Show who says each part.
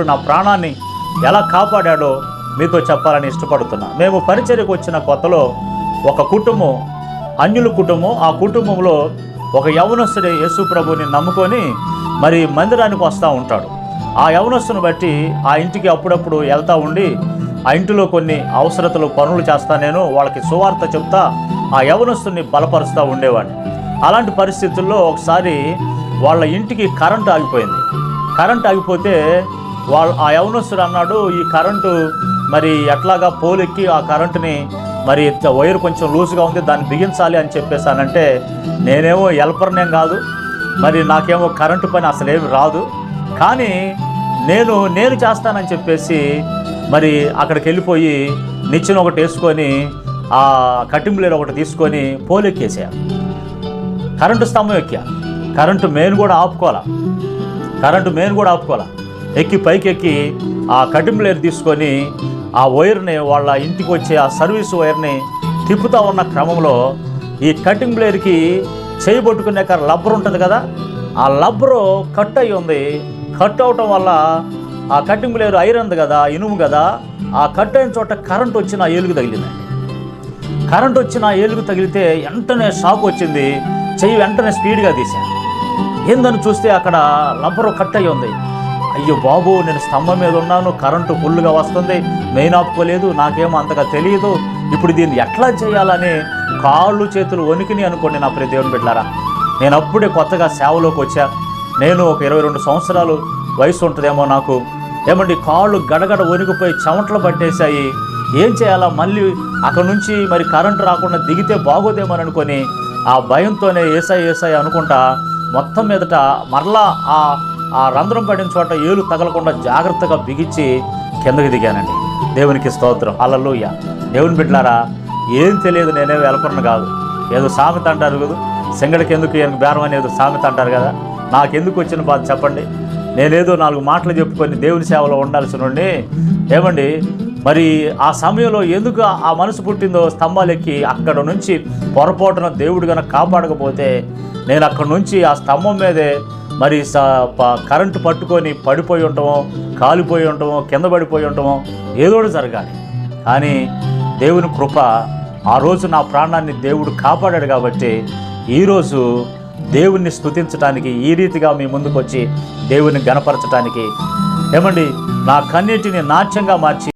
Speaker 1: నా ప్రాణాన్ని ఎలా కాపాడాడో మీతో చెప్పాలని ఇష్టపడుతున్నా. మేము పరిచర్యకు వచ్చిన కొత్తలో ఒక కుటుంబం, అన్యుల కుటుంబం, ఆ కుటుంబంలో ఒక యవనస్తుడు యేసు ప్రభుని నమ్ముకొని మరి మందిరానికి వస్తూ ఉంటాడు. ఆ యవనస్తుని బట్టి ఆ ఇంటికి అప్పుడప్పుడు వెళ్తూ ఉండి ఆ ఇంటిలో కొన్ని అవసరతలు పనులు చేస్తా, నేను వాళ్ళకి సువార్త చెప్తా ఆ యవనస్తుని బలపరుస్తూ ఉండేవాడిని. అలాంటి పరిస్థితుల్లో ఒకసారి వాళ్ళ ఇంటికి కరెంటు ఆగిపోయింది. కరెంటు ఆగిపోతే ఆ యవనస్తుడు అన్నాడు, ఈ కరెంటు మరి ఎట్లాగా పోలెక్కి ఆ కరెంటుని మరి వైర్ కొంచెం లూజ్గా ఉంది, దాన్ని బిగించాలి అని చెప్పేసానంటే, నేనేమో హెల్పర్నేం కాదు, మరి నాకేమో కరెంటు పని అసలేమి రాదు, కానీ నేను చేస్తానని చెప్పేసి మరి అక్కడికి వెళ్ళిపోయి నిచ్చెన ఒకటి వేసుకొని ఆ కటింపులేరు ఒకటి తీసుకొని పోలెక్కేసాను. కరెంటు స్తంభం ఎక్కా. కరెంటు మెయిన్ కూడా ఆపుకోవాలా, ఎక్కి పైకి ఎక్కి ఆ కటింపులేరు తీసుకొని ఆ వైర్ని వాళ్ళ ఇంటికి వచ్చే ఆ సర్వీస్ వైర్ని తిప్పుతూ ఉన్న క్రమంలో ఈ కటింగ్ బ్లేడ్కి చేయబట్టుకునే లబ్బర్ ఉంటుంది కదా, ఆ లబ్బరు కట్ అయి ఉంది. కట్ అవటం వల్ల ఆ కటింగ్ బ్లేడ్ ఐరన్ కదా, ఇనుము కదా, ఆ కట్ అయిన చోట కరెంట్ వచ్చిన ఏలుగు తగిలిందండి. కరెంట్ వచ్చిన ఏలుగు తగిలితే వెంటనే షాక్ వచ్చింది. చెయ్యి వెంటనే స్పీడ్గా తీశాను. ఏందని చూస్తే అక్కడ లబ్బరు కట్ అయి ఉంది. అయ్యో బాబు, నేను స్తంభం మీద ఉన్నాను, కరెంటు ఫుల్గా వస్తుంది, మెయిన్ ఆపుకోలేదు, నాకేమో అంతగా తెలియదు, ఇప్పుడు దీన్ని ఎట్లా చేయాలని కాళ్ళు చేతులు వణికిని అనుకోండి నా ప్రియ దేవుని బిడ్డలారా. నేను అప్పుడే కొత్తగా సేవలోకి వచ్చా. నేను ఒక 22 సంవత్సరాలు వయసు ఉంటుందేమో నాకు. ఏమండి, కాళ్ళు గడగడ వణికిపోయి చెమటలు పట్టేశాయి. ఏం చేయాలా, మళ్ళీ అక్కడ నుంచి మరి కరెంటు రాకుండా దిగితే బాగోదేమని అనుకొని ఆ భయంతోనే ఏసాయి అనుకుంటా మొత్తం మీదట మరలా ఆ రంధ్రం పడిన చోట ఏలు తగలకుండా జాగ్రత్తగా బిగించి కిందకి దిగానండి. దేవునికి స్తోత్రం, హల్లెలూయా. దేవుని బిడ్డలారా, ఏం తెలియదు, నేనేమో వెలపరను కాదు. ఏదో సామెత అంటారు కదా, సెంగడికి ఎందుకు ఈయనకు బేరం అనేది సామెత అంటారు కదా. నాకెందుకు వచ్చిన బాధ చెప్పండి. నేనేదో 4 మాటలు చెప్పుకొని దేవుని సేవలో ఉండాల్సిన ఏమండి, మరి ఆ సమయంలో ఎందుకు ఆ మనసు పుట్టిందో, స్తంభాలెక్కి అక్కడ నుంచి పొరపాటున దేవుడు కనుక కాపాడకపోతే నేను అక్కడ నుంచి ఆ స్తంభం మీదే మరి కరెంటు పట్టుకొని పడిపోయి ఉండటమో, కాలిపోయి ఉండటమో, కింద పడిపోయి ఉండటమో ఏదో జరగాలి. కానీ దేవుని కృప, ఆ రోజు నా ప్రాణాన్ని దేవుడు కాపాడాడు కాబట్టి ఈరోజు దేవుణ్ణి స్తుతించడానికి, ఈ రీతిగా మీ ముందుకు వచ్చి దేవుని గణపరచడానికి, ఏమండి, నా కన్నీటిని నాట్యంగా మార్చి